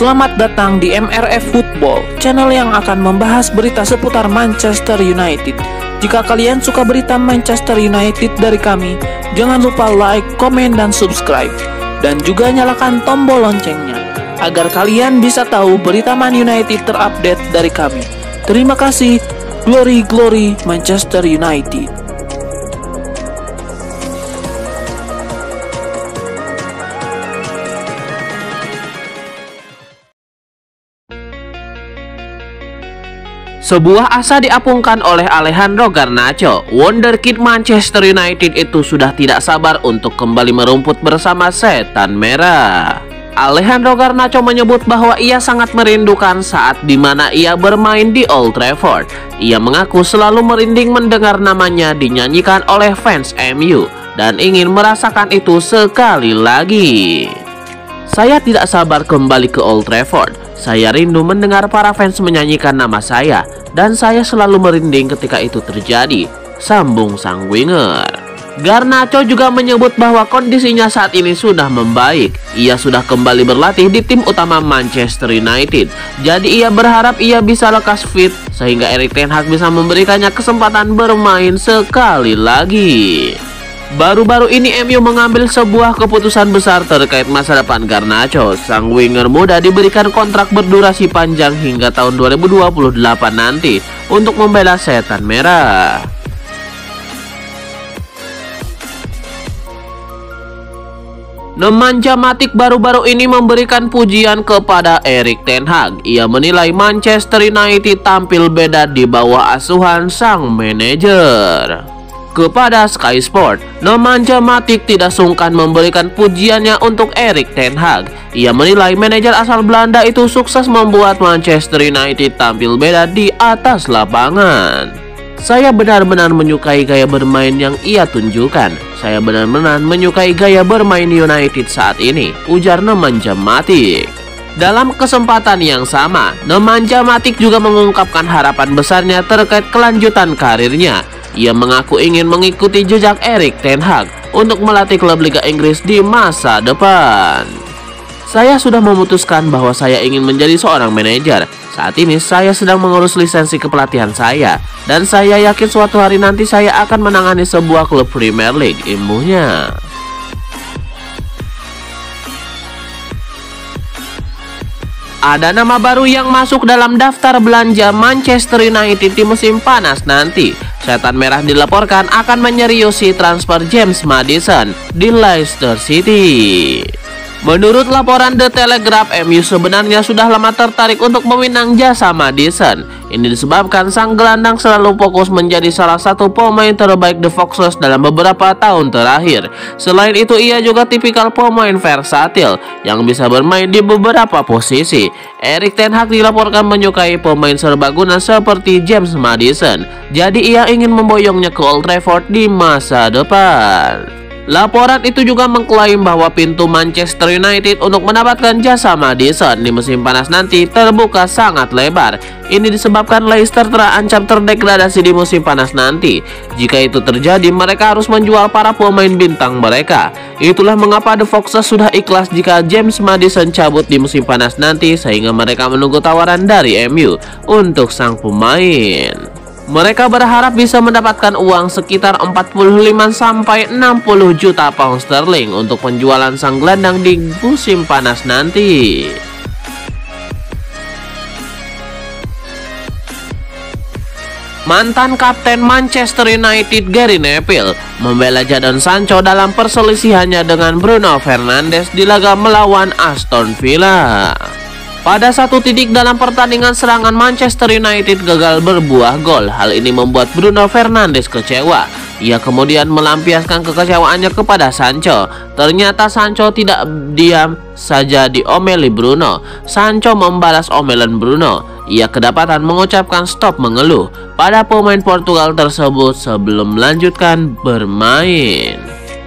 Selamat datang di MRF Football, channel yang akan membahas berita seputar Manchester United. Jika kalian suka berita Manchester United dari kami, jangan lupa like, komen, dan subscribe. Dan juga nyalakan tombol loncengnya, agar kalian bisa tahu berita Man United terupdate dari kami. Terima kasih. Glory, glory Manchester United. Sebuah asa diapungkan oleh Alejandro Garnacho. Wonderkid Manchester United itu sudah tidak sabar untuk kembali merumput bersama Setan Merah. Alejandro Garnacho menyebut bahwa ia sangat merindukan saat dimana ia bermain di Old Trafford. Ia mengaku selalu merinding mendengar namanya dinyanyikan oleh fans MU dan ingin merasakan itu sekali lagi. Saya tidak sabar kembali ke Old Trafford. Saya rindu mendengar para fans menyanyikan nama saya, dan saya selalu merinding ketika itu terjadi, sambung sang winger. Garnacho juga menyebut bahwa kondisinya saat ini sudah membaik. Ia sudah kembali berlatih di tim utama Manchester United. Jadi ia berharap ia bisa lekas fit sehingga Erik ten Hag bisa memberikannya kesempatan bermain sekali lagi. Baru-baru ini MU mengambil sebuah keputusan besar terkait masa depan Garnacho. Sang winger muda diberikan kontrak berdurasi panjang hingga tahun 2028 nanti untuk membela Setan Merah. Nemanja Matic baru-baru ini memberikan pujian kepada Erik ten Hag. Ia menilai Manchester United tampil beda di bawah asuhan sang manajer. Kepada Sky Sport, Nemanja Matic tidak sungkan memberikan pujiannya untuk Erik ten Hag. Ia menilai manajer asal Belanda itu sukses membuat Manchester United tampil beda di atas lapangan. Saya benar-benar menyukai gaya bermain yang ia tunjukkan. Saya benar-benar menyukai gaya bermain United saat ini, ujar Nemanja Matic. Dalam kesempatan yang sama, Nemanja Matic juga mengungkapkan harapan besarnya terkait kelanjutan karirnya. Ia mengaku ingin mengikuti jejak Erik ten Hag untuk melatih klub Liga Inggris di masa depan. Saya sudah memutuskan bahwa saya ingin menjadi seorang manajer. Saat ini saya sedang mengurus lisensi kepelatihan saya, dan saya yakin suatu hari nanti saya akan menangani sebuah klub Premier League, imbuhnya. Ada nama baru yang masuk dalam daftar belanja Manchester United di musim panas nanti. Setan Merah dilaporkan akan menyeriusi transfer James Maddison di Leicester City. Menurut laporan The Telegraph, MU sebenarnya sudah lama tertarik untuk meminang jasa Maddison. Ini disebabkan sang gelandang selalu fokus menjadi salah satu pemain terbaik The Foxes dalam beberapa tahun terakhir. Selain itu, ia juga tipikal pemain versatil yang bisa bermain di beberapa posisi. Erik ten Hag dilaporkan menyukai pemain serbaguna seperti James Maddison. Jadi ia ingin memboyongnya ke Old Trafford di masa depan. Laporan itu juga mengklaim bahwa pintu Manchester United untuk mendapatkan jasa Maddison di musim panas nanti terbuka sangat lebar. Ini disebabkan Leicester terancam terdegradasi di musim panas nanti. Jika itu terjadi, mereka harus menjual para pemain bintang mereka. Itulah mengapa The Foxes sudah ikhlas jika James Maddison cabut di musim panas nanti, sehingga mereka menunggu tawaran dari MU untuk sang pemain. Mereka berharap bisa mendapatkan uang sekitar 45-60 juta pound sterling untuk penjualan sang gelandang di musim panas nanti. Mantan kapten Manchester United Gary Neville membela Jadon Sancho dalam perselisihannya dengan Bruno Fernandes di laga melawan Aston Villa. Pada satu titik dalam pertandingan serangan, Manchester United gagal berbuah gol. Hal ini membuat Bruno Fernandes kecewa. Ia kemudian melampiaskan kekecewaannya kepada Sancho. Ternyata Sancho tidak diam saja diomeli Bruno. Sancho membalas omelan Bruno. Ia kedapatan mengucapkan stop mengeluh pada pemain Portugal tersebut sebelum melanjutkan bermain.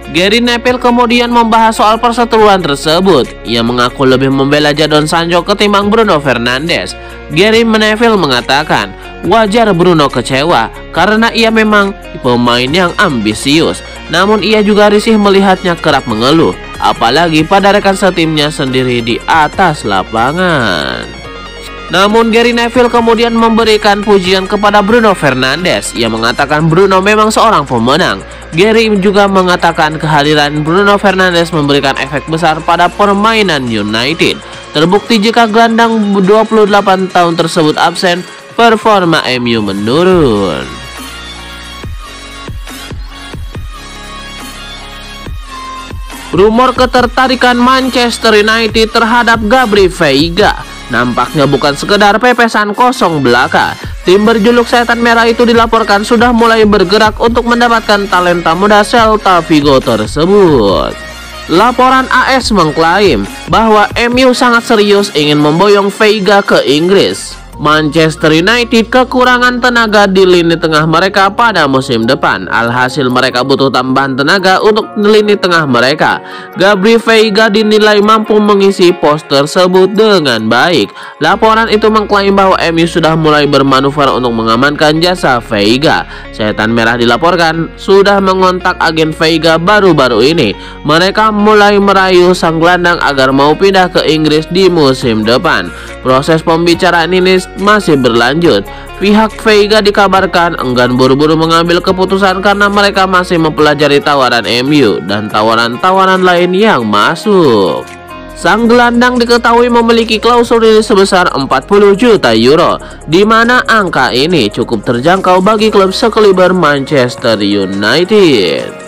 Gary Neville kemudian membahas soal perseteruan tersebut. Ia mengaku lebih membela Jadon Sancho ketimbang Bruno Fernandes. Gary Neville mengatakan, wajar Bruno kecewa karena ia memang pemain yang ambisius. Namun ia juga risih melihatnya kerap mengeluh. apalagi pada rekan setimnya sendiri di atas lapangan. Namun Gary Neville kemudian memberikan pujian kepada Bruno Fernandes. Ia mengatakan Bruno memang seorang pemenang. Gary juga mengatakan kehadiran Bruno Fernandes memberikan efek besar pada permainan United. Terbukti jika gelandang 28 tahun tersebut absen, performa MU menurun. Rumor ketertarikan Manchester United terhadap Gabri Veiga nampaknya bukan sekedar pepesan kosong belaka. Tim berjuluk Setan Merah itu dilaporkan sudah mulai bergerak untuk mendapatkan talenta muda Celta Vigo tersebut. Laporan AS mengklaim bahwa MU sangat serius ingin memboyong Veiga ke Inggris. Manchester United kekurangan tenaga di lini tengah mereka pada musim depan. Alhasil mereka butuh tambahan tenaga untuk lini tengah mereka. Gabri Veiga dinilai mampu mengisi pos tersebut dengan baik. Laporan itu mengklaim bahwa MU sudah mulai bermanuver untuk mengamankan jasa Veiga. Setan Merah dilaporkan sudah mengontak agen Veiga baru-baru ini. Mereka mulai merayu sang gelandang agar mau pindah ke Inggris di musim depan. Proses pembicaraan ini masih berlanjut. Pihak Veiga dikabarkan enggan buru-buru mengambil keputusan karena mereka masih mempelajari tawaran MU dan tawaran-tawaran lain yang masuk. Sang gelandang diketahui memiliki klausul ini sebesar 40 juta euro, di mana angka ini cukup terjangkau bagi klub sekaliber Manchester United.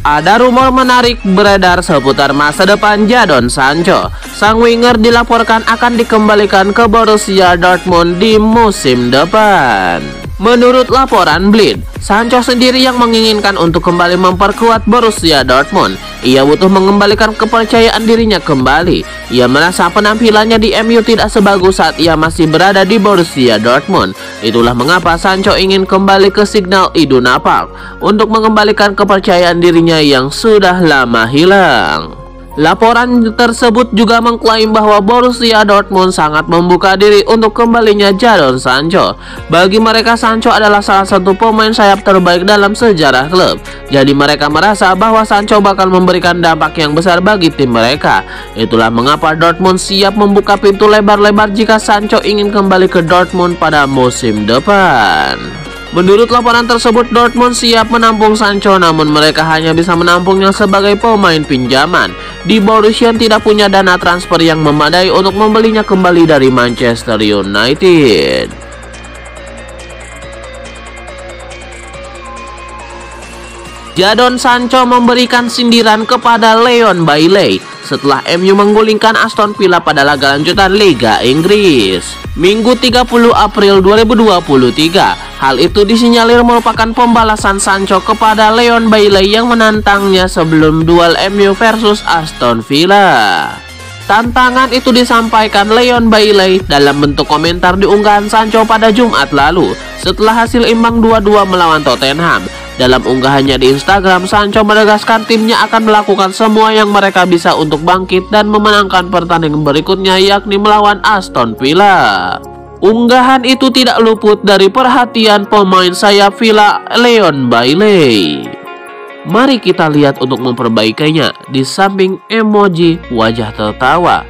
Ada rumor menarik beredar seputar masa depan Jadon Sancho. Sang winger dilaporkan akan dikembalikan ke Borussia Dortmund di musim depan. Menurut laporan Blind, Sancho sendiri yang menginginkan untuk kembali memperkuat Borussia Dortmund. Ia butuh mengembalikan kepercayaan dirinya kembali. Ia merasa penampilannya di MU tidak sebagus saat ia masih berada di Borussia Dortmund. Itulah mengapa Sancho ingin kembali ke Signal Iduna Park untuk mengembalikan kepercayaan dirinya yang sudah lama hilang. Laporan tersebut juga mengklaim bahwa Borussia Dortmund sangat membuka diri untuk kembalinya Jadon Sancho. Bagi mereka, Sancho adalah salah satu pemain sayap terbaik dalam sejarah klub. Jadi mereka merasa bahwa Sancho bakal memberikan dampak yang besar bagi tim mereka. Itulah mengapa Dortmund siap membuka pintu lebar-lebar jika Sancho ingin kembali ke Dortmund pada musim depan. Menurut laporan tersebut, Dortmund siap menampung Sancho, namun mereka hanya bisa menampungnya sebagai pemain pinjaman. Di Borussia tidak punya dana transfer yang memadai untuk membelinya kembali dari Manchester United. Jadon Sancho memberikan sindiran kepada Leon Bailey setelah MU menggulingkan Aston Villa pada laga lanjutan Liga Inggris. Minggu 30 April 2023, hal itu disinyalir merupakan pembalasan Sancho kepada Leon Bailey yang menantangnya sebelum duel MU versus Aston Villa. Tantangan itu disampaikan Leon Bailey dalam bentuk komentar di unggahan Sancho pada Jumat lalu setelah hasil imbang 2-2 melawan Tottenham. Dalam unggahannya di Instagram, Sancho menegaskan timnya akan melakukan semua yang mereka bisa untuk bangkit dan memenangkan pertandingan berikutnya, yakni melawan Aston Villa. Unggahan itu tidak luput dari perhatian pemain sayap Villa, Leon Bailey. Mari kita lihat untuk memperbaikinya di samping emoji wajah tertawa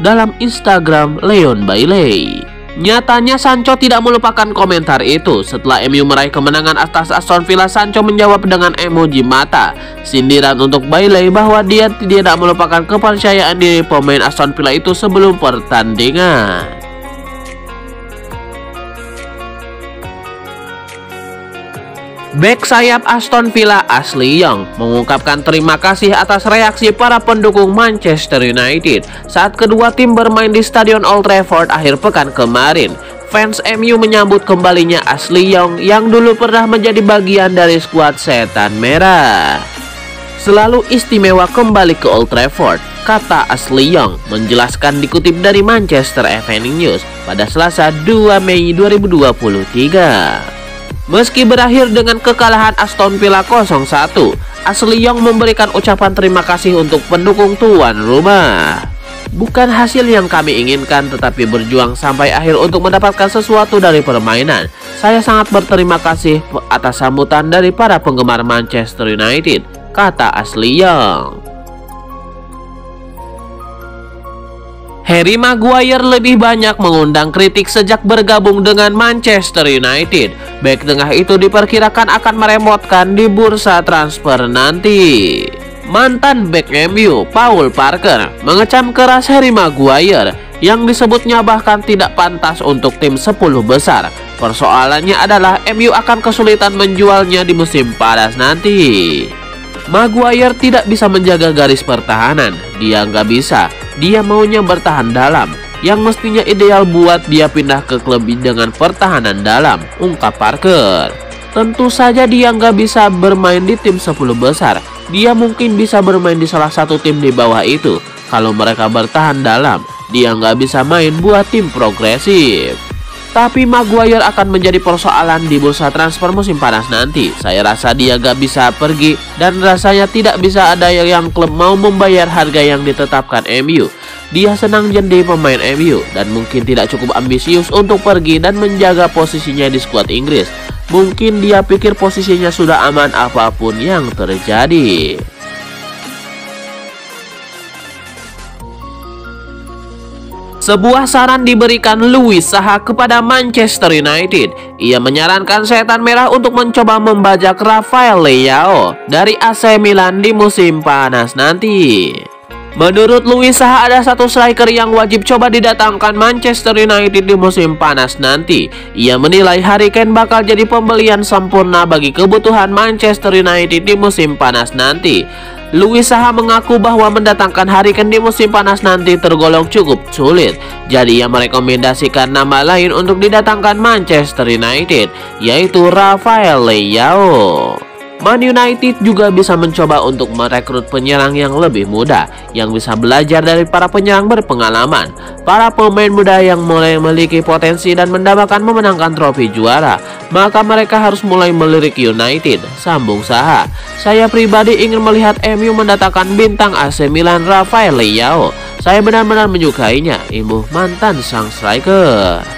dalam Instagram Leon Bailey. Nyatanya Sancho tidak melupakan komentar itu. Setelah MU meraih kemenangan atas Aston Villa, Sancho menjawab dengan emoji mata. Sindiran untuk Bailey bahwa dia tidak melupakan kepercayaan diri pemain Aston Villa itu sebelum pertandingan. Bek sayap Aston Villa Ashley Young mengungkapkan terima kasih atas reaksi para pendukung Manchester United saat kedua tim bermain di Stadion Old Trafford akhir pekan kemarin. Fans MU menyambut kembalinya Ashley Young yang dulu pernah menjadi bagian dari skuad Setan Merah. Selalu istimewa kembali ke Old Trafford, kata Ashley Young, menjelaskan dikutip dari Manchester Evening News pada Selasa 2 Mei 2023. Meski berakhir dengan kekalahan Aston Villa 0-1, Ashley Young memberikan ucapan terima kasih untuk pendukung tuan rumah. Bukan hasil yang kami inginkan, tetapi berjuang sampai akhir untuk mendapatkan sesuatu dari permainan. Saya sangat berterima kasih atas sambutan dari para penggemar Manchester United, kata Ashley Young. Harry Maguire lebih banyak mengundang kritik sejak bergabung dengan Manchester United. Bek tengah itu diperkirakan akan meremotkan di bursa transfer nanti. Mantan bek MU, Paul Parker, mengecam keras Harry Maguire yang disebutnya bahkan tidak pantas untuk tim 10 besar. Persoalannya adalah MU akan kesulitan menjualnya di musim panas nanti. Maguire tidak bisa menjaga garis pertahanan. Dia nggak bisa. Dia maunya bertahan dalam, yang mestinya ideal buat dia pindah ke klub dengan pertahanan dalam, ungkap Parker. Tentu saja dia nggak bisa bermain di tim 10 besar. Dia mungkin bisa bermain di salah satu tim di bawah itu. Kalau mereka bertahan dalam, dia nggak bisa main buat tim progresif. Tapi Maguire akan menjadi persoalan di bursa transfer musim panas nanti. Saya rasa dia gak bisa pergi dan rasanya tidak bisa ada yang klub mau membayar harga yang ditetapkan MU. Dia senang jadi pemain MU dan mungkin tidak cukup ambisius untuk pergi dan menjaga posisinya di skuad Inggris. Mungkin dia pikir posisinya sudah aman apapun yang terjadi. Sebuah saran diberikan Louis Saha kepada Manchester United. Ia menyarankan Setan Merah untuk mencoba membajak Rafael Leao dari AC Milan di musim panas nanti. Menurut Louis Saha, ada satu striker yang wajib coba didatangkan Manchester United di musim panas nanti. Ia menilai Harry Kane bakal jadi pembelian sempurna bagi kebutuhan Manchester United di musim panas nanti. Louis Saha mengaku bahwa mendatangkan Harry Kane di musim panas nanti tergolong cukup sulit. Jadi ia merekomendasikan nama lain untuk didatangkan Manchester United, yaitu Rafael Leao. Man United juga bisa mencoba untuk merekrut penyerang yang lebih muda, yang bisa belajar dari para penyerang berpengalaman. Para pemain muda yang mulai memiliki potensi dan mendambakan memenangkan trofi juara, maka mereka harus mulai melirik United, sambung Saha. Saya pribadi ingin melihat MU mendatangkan bintang AC Milan Rafael Leao. Saya benar-benar menyukainya, imbuh mantan sang striker.